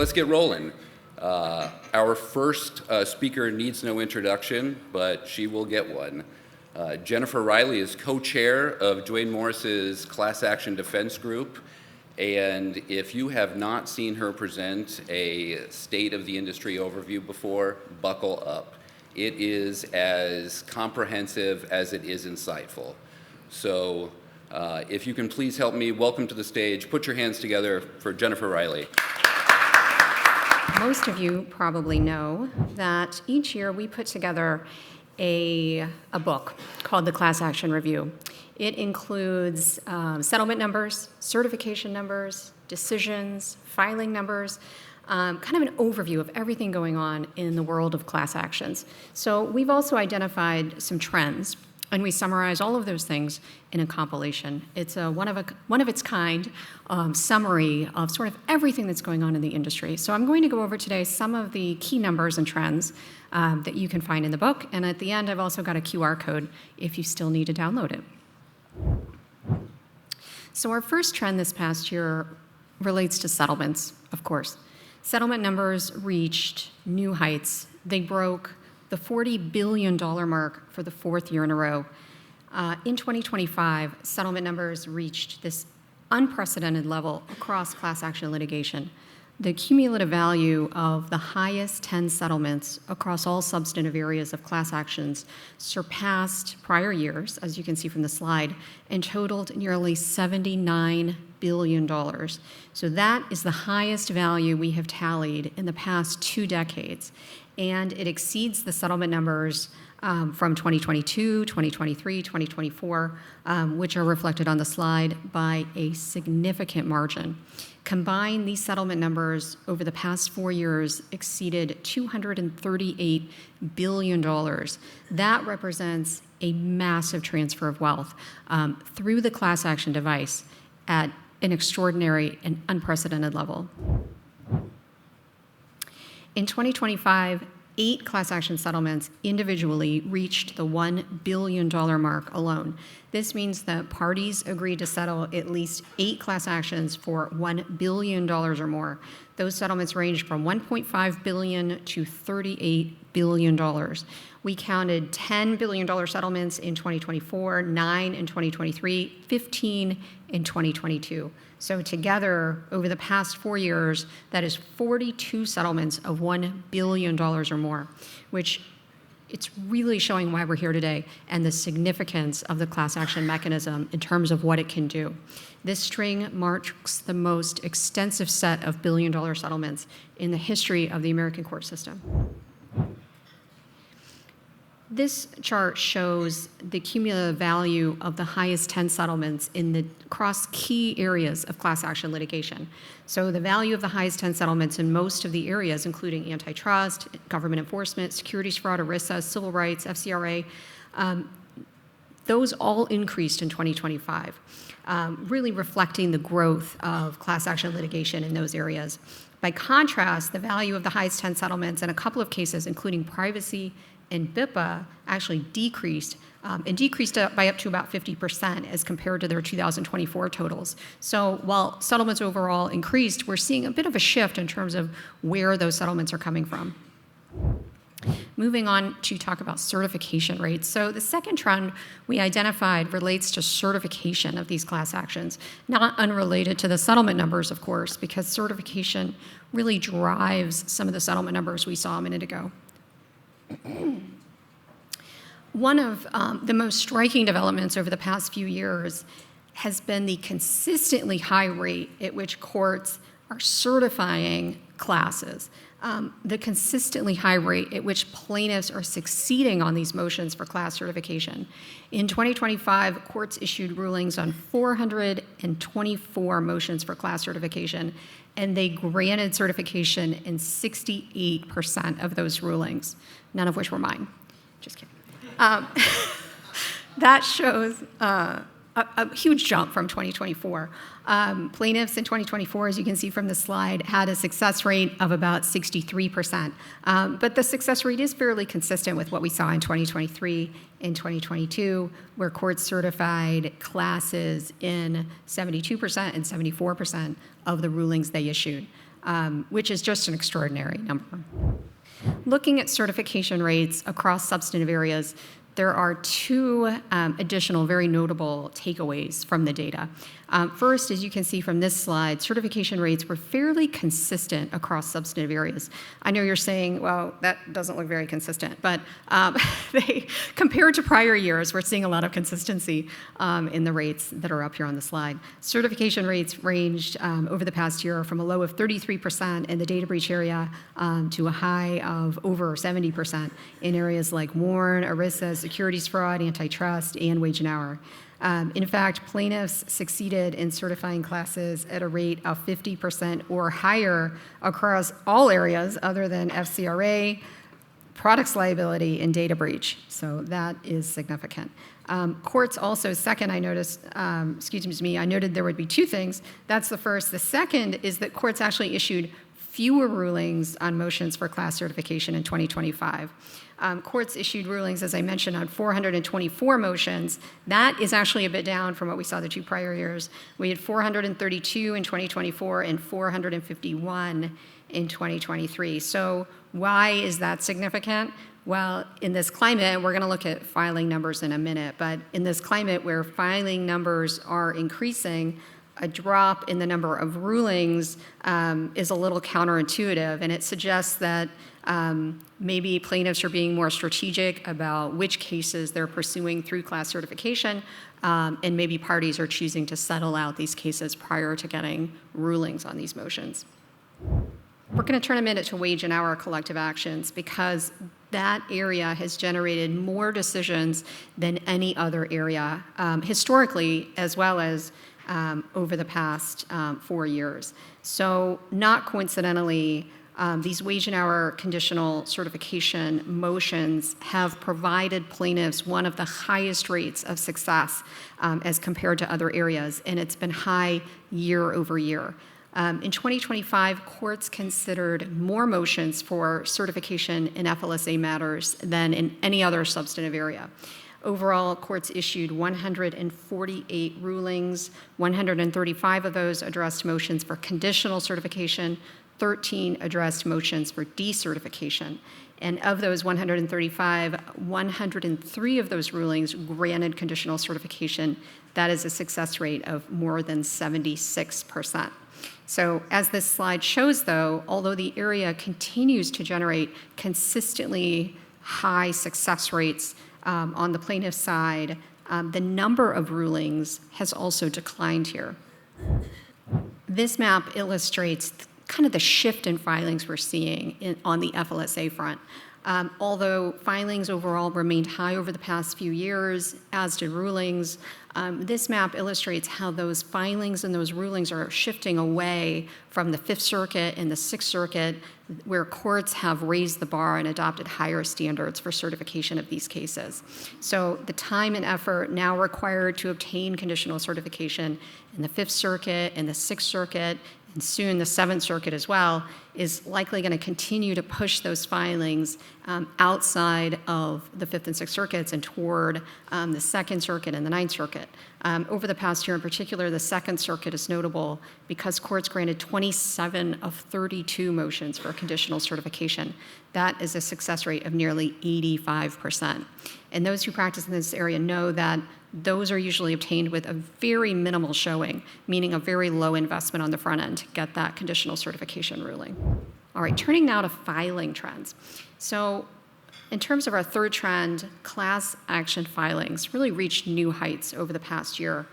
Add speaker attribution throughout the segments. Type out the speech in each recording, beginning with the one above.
Speaker 1: let's get rolling. Our first speaker needs no introduction, but she will get one. Jennifer Riley is co-chair of Duane Morris's Class Action Defense Group. And if you have not seen her present a state of the industry overview before, buckle up. It is as comprehensive as it is insightful. So if you can please help me welcome to the stage, put your hands together for Jennifer Riley.
Speaker 2: Most of you probably know that each year we put together a book called the Class Action Review. It includes settlement numbers, certification numbers, decisions, filing numbers, kind of an overview of everything going on in the world of class actions. So we've also identified some trends, and we summarize all of those things in a compilation. It's a one of its kind summary of sort of everything that's going on in the industry. So I'm going to go over today some of the key numbers and trends that you can find in the book, and at the end I've also got a QR code if you still need to download it. So our first trend this past year relates to settlements, of course. Settlement numbers reached new heights. They broke the $40 billion mark for the fourth year in a row. In 2025, settlement numbers reached this unprecedented level across class action litigation. The cumulative value of the highest 10 settlements across all substantive areas of class actions surpassed prior years, as you can see from the slide, and totaled nearly $79 billion. So that is the highest value we have tallied in the past 2 decades. And it exceeds the settlement numbers from 2022, 2023, 2024, which are reflected on the slide by a significant margin. Combined, these settlement numbers over the past 4 years exceeded $238 billion. That represents a massive transfer of wealth through the class action device at an extraordinary and unprecedented level. In 2025, 8 class action settlements individually reached the $1 billion mark alone. This means that parties agreed to settle at least 8 class actions for $1 billion or more. Those settlements ranged from $1.5 billion to $38 billion. We counted $10 billion settlements in 2024, 9 in 2023, 15 in 2022. So together, over the past 4 years, that is 42 settlements of $1 billion or more, which it's really showing why we're here today and the significance of the class action mechanism in terms of what it can do. This string marks the most extensive set of billion-dollar settlements in the history of the American court system. This chart shows the cumulative value of the highest 10 settlements across key areas of class action litigation. So the value of the highest 10 settlements in most of the areas, including antitrust, government enforcement, securities fraud, ERISA, civil rights, FCRA, those all increased in 2025, really reflecting the growth of class action litigation in those areas. By contrast, the value of the highest 10 settlements in a couple of cases, including privacy and BIPA, actually decreased, and decreased by up to about 50% as compared to their 2024 totals. So while settlements overall increased, we're seeing a bit of a shift in terms of where those settlements are coming from. Moving on to talk about certification rates. So the second trend we identified relates to certification of these class actions, not unrelated to the settlement numbers, of course, because certification really drives some of the settlement numbers we saw a minute ago. One of the most striking developments over the past few years has been the consistently high rate at which courts are certifying classes, the consistently high rate at which plaintiffs are succeeding on these motions for class certification. In 2025, courts issued rulings on 424 motions for class certification, and they granted certification in 68% of those rulings, none of which were mine. Just kidding. That shows a huge jump from 2024. Plaintiffs in 2024, as you can see from the slide, had a success rate of about 63%. But the success rate is fairly consistent with what we saw in 2023 and 2022, where courts certified classes in 72% and 74% of the rulings they issued. which is just an extraordinary number. Looking at certification rates across substantive areas, there are two additional very notable takeaways from the data. First, as you can see from this slide, certification rates were fairly consistent across substantive areas. I know you're saying, well, that doesn't look very consistent, but compared to prior years, we're seeing a lot of consistency in the rates that are up here on the slide. Certification rates ranged over the past year from a low of 33% in the data breach area to a high of over 70% in areas like WARN, ERISA, securities fraud, antitrust, and wage and hour. In fact, plaintiffs succeeded in certifying classes at a rate of 50% or higher across all areas other than FCRA, products liability, and data breach. So that is significant. Courts also, second, I noted there would be two things. That's the first. The second is that courts actually issued fewer rulings on motions for class certification in 2025. Courts issued rulings, as I mentioned, on 424 motions. That is actually a bit down from what we saw the two prior years. We had 432 in 2024 and 451 in 2023. So why is that significant? Well, in this climate, we're going to look at filing numbers in a minute, but in this climate where filing numbers are increasing, a drop in the number of rulings is a little counterintuitive, and it suggests that maybe plaintiffs are being more strategic about which cases they're pursuing through class certification, and maybe parties are choosing to settle out these cases prior to getting rulings on these motions. We're going to turn a minute to wage and hour collective actions because that area has generated more decisions than any other area historically, as well as over the past 4 years. So not coincidentally, these wage and hour conditional certification motions have provided plaintiffs one of the highest rates of success as compared to other areas, and it's been high year over year. In 2025, courts considered more motions for certification in FLSA matters than in any other substantive area. Overall, courts issued 148 rulings. 135 of those addressed motions for conditional certification, 13 addressed motions for decertification. And of those 135, 103 of those rulings granted conditional certification. That is a success rate of more than 76%. So as this slide shows, though, although the area continues to generate consistently high success rates on the plaintiff side, the number of rulings has also declined here. This map illustrates kind of the shift in filings we're seeing on the FLSA front. Although filings overall remained high over the past few years, as did rulings, this map illustrates how those filings and those rulings are shifting away from the Fifth Circuit and the Sixth Circuit, where courts have raised the bar and adopted higher standards for certification of these cases. So the time and effort now required to obtain conditional certification in the Fifth Circuit and the Sixth Circuit, and soon the Seventh Circuit as well, is likely going to continue to push those filings outside of the Fifth and Sixth Circuits and toward the Second Circuit and the Ninth Circuit. Over the past year in particular, the Second Circuit is notable because courts granted 27 of 32 motions for conditional certification. That is a success rate of nearly 85%. And those who practice in this area know that those are usually obtained with a very minimal showing, meaning a very low investment on the front end to get that conditional certification ruling. All right, turning now to filing trends. So in terms of our third trend, class action filings really reached new heights over the past year.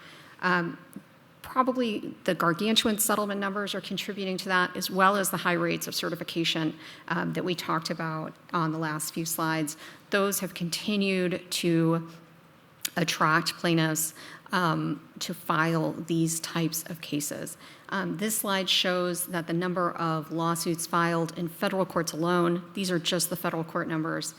Speaker 2: Probably the gargantuan settlement numbers are contributing to that, as well as the high rates of certification that we talked about on the last few slides. Those have continued to attract plaintiffs to file these types of cases. This slide shows that the number of lawsuits filed in federal courts alone, these are just the federal court numbers,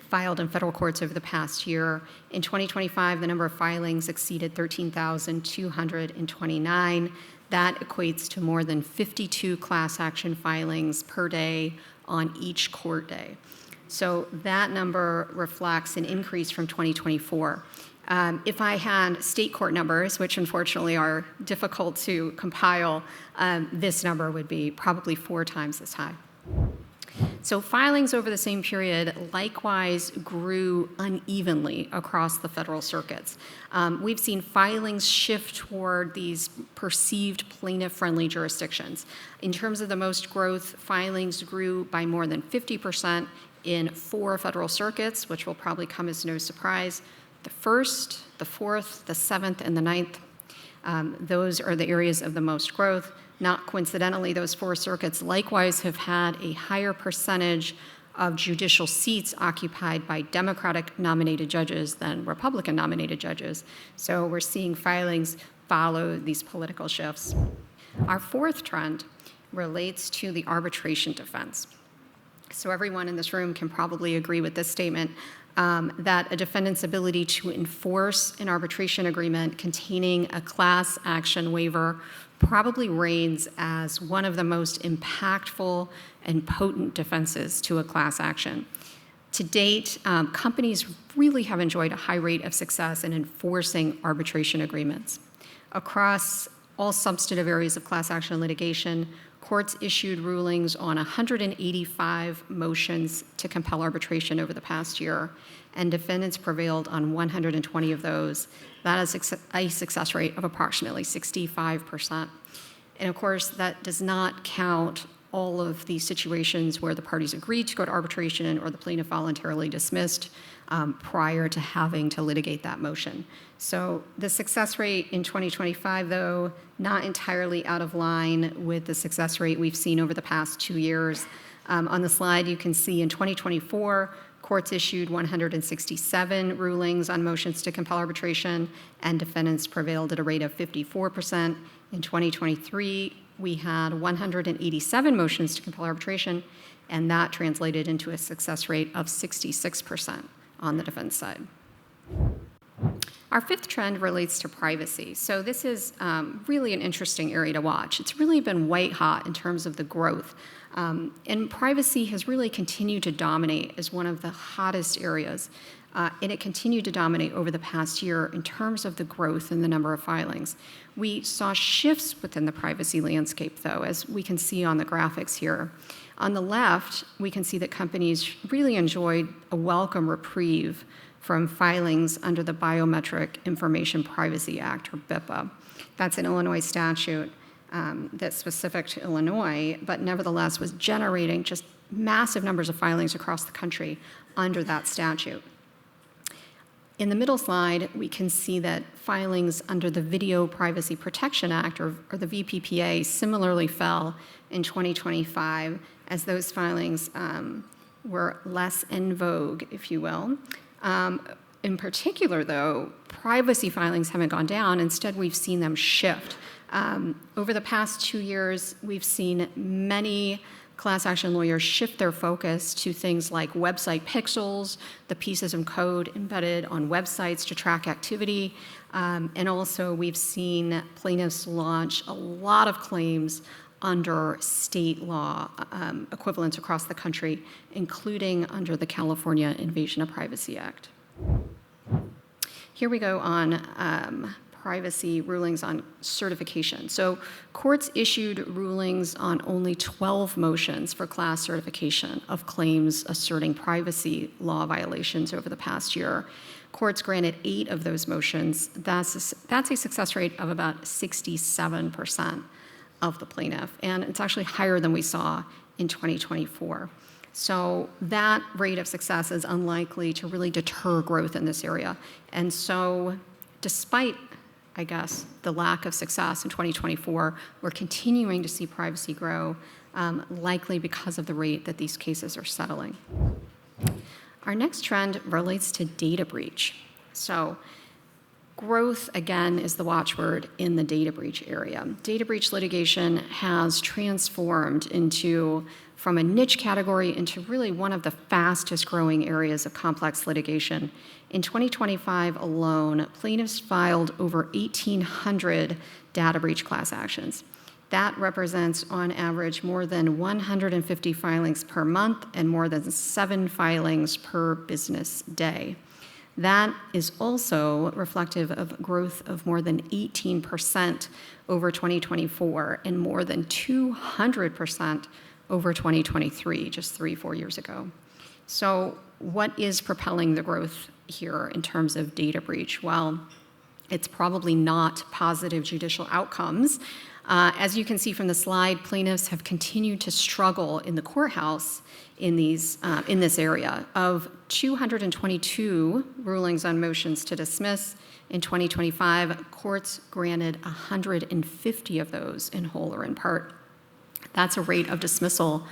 Speaker 2: filed in federal courts over the past year. In 2025, the number of filings exceeded 13,229. That equates to more than 52 class action filings per day on each court day. So that number reflects an increase from 2024. If I had state court numbers, which unfortunately are difficult to compile, this number would be probably 4 times as high. So filings over the same period likewise grew unevenly across the federal circuits. We've seen filings shift toward these perceived plaintiff-friendly jurisdictions. In terms of the most growth, filings grew by more than 50% in 4 federal circuits, which will probably come as no surprise. The 1st, the 4th, the 7th, and the 9th. Those are the areas of the most growth. Not coincidentally, those 4 circuits likewise have had a higher percentage of judicial seats occupied by Democratic-nominated judges than Republican-nominated judges. So we're seeing filings follow these political shifts. Our 4th trend relates to the arbitration defense. So everyone in this room can probably agree with this statement, that a defendant's ability to enforce an arbitration agreement containing a class action waiver probably reigns as one of the most impactful and potent defenses to a class action. To date, companies really have enjoyed a high rate of success in enforcing arbitration agreements. Across all substantive areas of class action litigation, courts issued rulings on 185 motions to compel arbitration over the past year, and defendants prevailed on 120 of those. That is a success rate of approximately 65%. And of course, that does not count all of the situations where the parties agreed to go to arbitration or the plaintiff voluntarily dismissed prior to having to litigate that motion. So the success rate in 2025, though, not entirely out of line with the success rate we've seen over the past 2 years. On the slide, you can see in 2024, courts issued 167 rulings on motions to compel arbitration, and defendants prevailed at a rate of 54%. In 2023, we had 187 motions to compel arbitration, and that translated into a success rate of 66% on the defense side. Our 5th trend relates to privacy. So this is really an interesting area to watch. It's really been white hot in terms of the growth. And privacy has really continued to dominate as one of the hottest areas. And it continued to dominate over the past year in terms of the growth in the number of filings. We saw shifts within the privacy landscape, though, as we can see on the graphics here. On the left, we can see that companies really enjoyed a welcome reprieve from filings under the Biometric Information Privacy Act, or BIPA. That's an Illinois statute that's specific to Illinois, but nevertheless was generating just massive numbers of filings across the country under that statute. In the middle slide, we can see that filings under the Video Privacy Protection Act, or the VPPA, similarly fell in 2025 as those filings were less in vogue, if you will. In particular, though, privacy filings haven't gone down. Instead, we've seen them shift. Over the past 2 years, we've seen many class action lawyers shift their focus to things like website pixels, the pieces of code embedded on websites to track activity, and also we've seen plaintiffs launch a lot of claims under state law equivalents across the country, including under the California Invasion of Privacy Act. Here we go on privacy rulings on certification. So courts issued rulings on only 12 motions for class certification of claims asserting privacy law violations over the past year. Courts granted 8 of those motions. That's a success rate of about 67% of the plaintiff, and it's actually higher than we saw in 2024. So that rate of success is unlikely to really deter growth in this area. And so despite, I guess, the lack of success in 2024, we're continuing to see privacy grow, likely because of the rate that these cases are settling. Our next trend relates to data breach. So growth, again, is the watchword in the data breach area. Data breach litigation has transformed from a niche category into really one of the fastest growing areas of complex litigation. In 2025 alone, plaintiffs filed over 1,800 data breach class actions. That represents, on average, more than 150 filings per month and more than 7 filings per business day. That is also reflective of growth of more than 18% over 2024 and more than 200% over 2023, just 3-4 years ago. So what is propelling the growth here in terms of data breach? Well, it's probably not positive judicial outcomes. As you can see from the slide, plaintiffs have continued to struggle in the courthouse in this area. Of 222 rulings on motions to dismiss in 2025, courts granted 150 of those in whole or in part. That's a rate of dismissal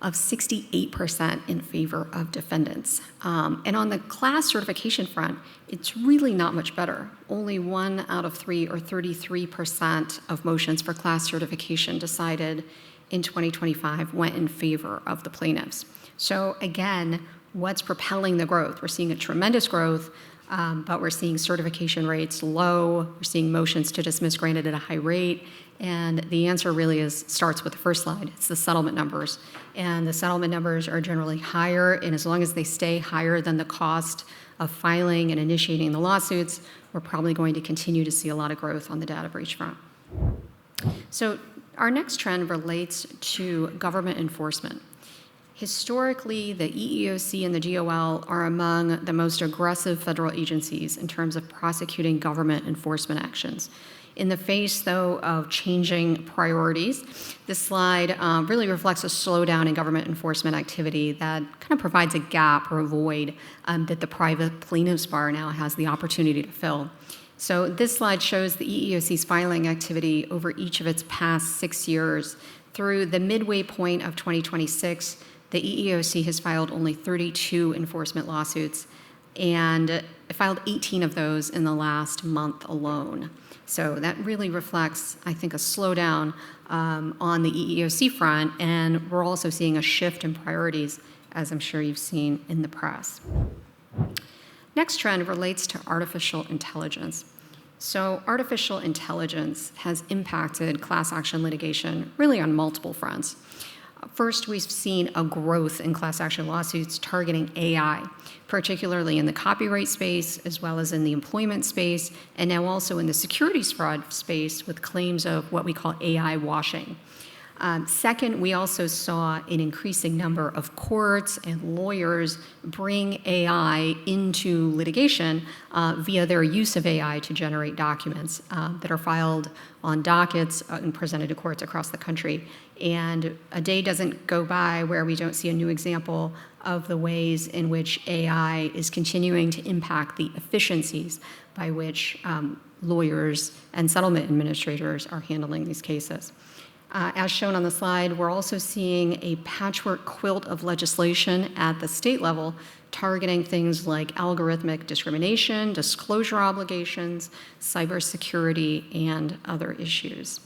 Speaker 2: of 68% in favor of defendants. And on the class certification front, it's really not much better. Only 1 out of 3, or 33% of motions for class certification decided in 2025 went in favor of the plaintiffs. So again, what's propelling the growth? We're seeing a tremendous growth, but we're seeing certification rates low. We're seeing motions to dismiss granted at a high rate. And the answer really starts with the first slide. It's the settlement numbers. And the settlement numbers are generally higher. And as long as they stay higher than the cost of filing and initiating the lawsuits, we're probably going to continue to see a lot of growth on the data breach front. So our next trend relates to government enforcement. Historically, the EEOC and the DOL are among the most aggressive federal agencies in terms of prosecuting government enforcement actions. In the face, though, of changing priorities, this slide really reflects a slowdown in government enforcement activity that kind of provides a gap or a void that the private plaintiffs bar now has the opportunity to fill. So this slide shows the EEOC's filing activity over each of its past 6 years. Through the midway point of 2026, the EEOC has filed only 32 enforcement lawsuits and filed 18 of those in the last month alone. So that really reflects, I think, a slowdown on the EEOC front, and we're also seeing a shift in priorities, as I'm sure you've seen in the press. Next trend relates to artificial intelligence. So artificial intelligence has impacted class action litigation really on multiple fronts. First, we've seen a growth in class action lawsuits targeting AI, particularly in the copyright space, as well as in the employment space, and now also in the securities fraud space with claims of what we call AI washing. Second, we also saw an increasing number of courts and lawyers bring AI into litigation via their use of AI to generate documents that are filed on dockets and presented to courts across the country. And a day doesn't go by where we don't see a new example of the ways in which AI is continuing to impact the efficiencies by which lawyers and settlement administrators are handling these cases. As shown on the slide, we're also seeing a patchwork quilt of legislation at the state level targeting things like algorithmic discrimination, disclosure obligations, cybersecurity, and other issues.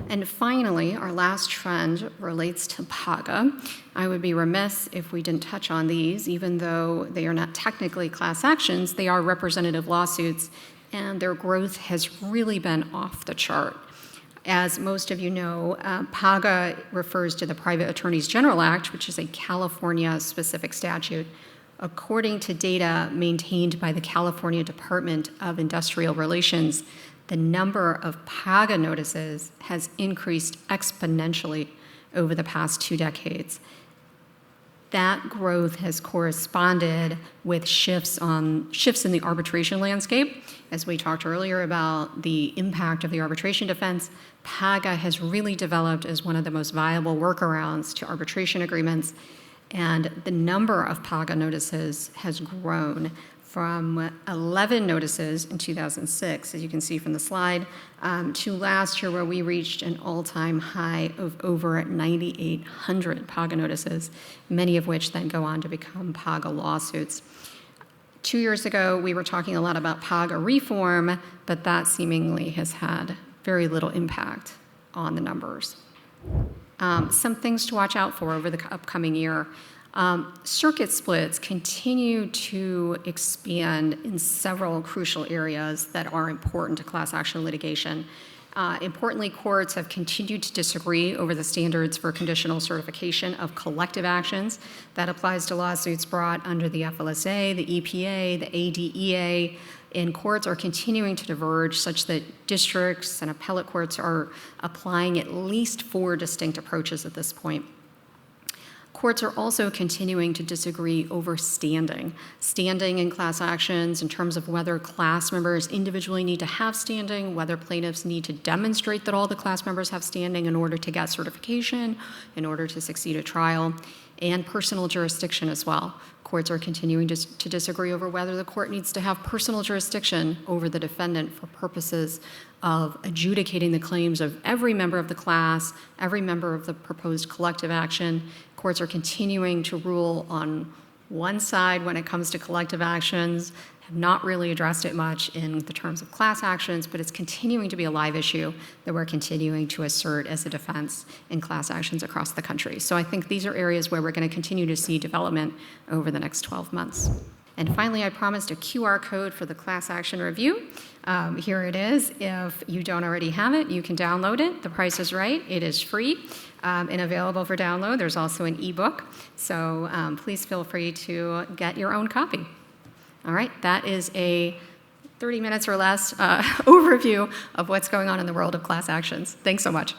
Speaker 2: And finally, our last trend relates to PAGA. I would be remiss if we didn't touch on these. Even though they are not technically class actions, they are representative lawsuits, and their growth has really been off the chart. As most of you know, PAGA refers to the Private Attorneys General Act, which is a California-specific statute. According to data maintained by the California Department of Industrial Relations, the number of PAGA notices has increased exponentially over the past 2 decades. That growth has corresponded with shifts in the arbitration landscape. As we talked earlier about the impact of the arbitration defense, PAGA has really developed as one of the most viable workarounds to arbitration agreements, and the number of PAGA notices has grown from 11 notices in 2006, as you can see from the slide, to last year where we reached an all-time high of over 9,800 PAGA notices, many of which then go on to become PAGA lawsuits. 2 years ago, we were talking a lot about PAGA reform, but that seemingly has had very little impact on the numbers. Some things to watch out for over the upcoming year. Circuit splits continue to expand in several crucial areas that are important to class action litigation. Importantly, courts have continued to disagree over the standards for conditional certification of collective actions. That applies to lawsuits brought under the FLSA, the EPA, the ADEA, and courts are continuing to diverge such that districts and appellate courts are applying at least 4 distinct approaches at this point. Courts are also continuing to disagree over standing in class actions in terms of whether class members individually need to have standing, whether plaintiffs need to demonstrate that all the class members have standing in order to get certification, in order to succeed at trial, and personal jurisdiction as well. Courts are continuing to disagree over whether the court needs to have personal jurisdiction over the defendant for purposes of adjudicating the claims of every member of the class, every member of the proposed collective action. Courts are continuing to rule on one side when it comes to collective actions, have not really addressed it much in the terms of class actions, but it's continuing to be a live issue that we're continuing to assert as a defense in class actions across the country. So I think these are areas where we're going to continue to see development over the next 12 months. And finally, I promised a QR code for the class action review. Here it is. If you don't already have it, you can download it. The price is right. It is free and available for download. There's also an ebook. So please feel free to get your own copy. All right, that is a 30 minutes or less overview of what's going on in the world of class actions. Thanks so much.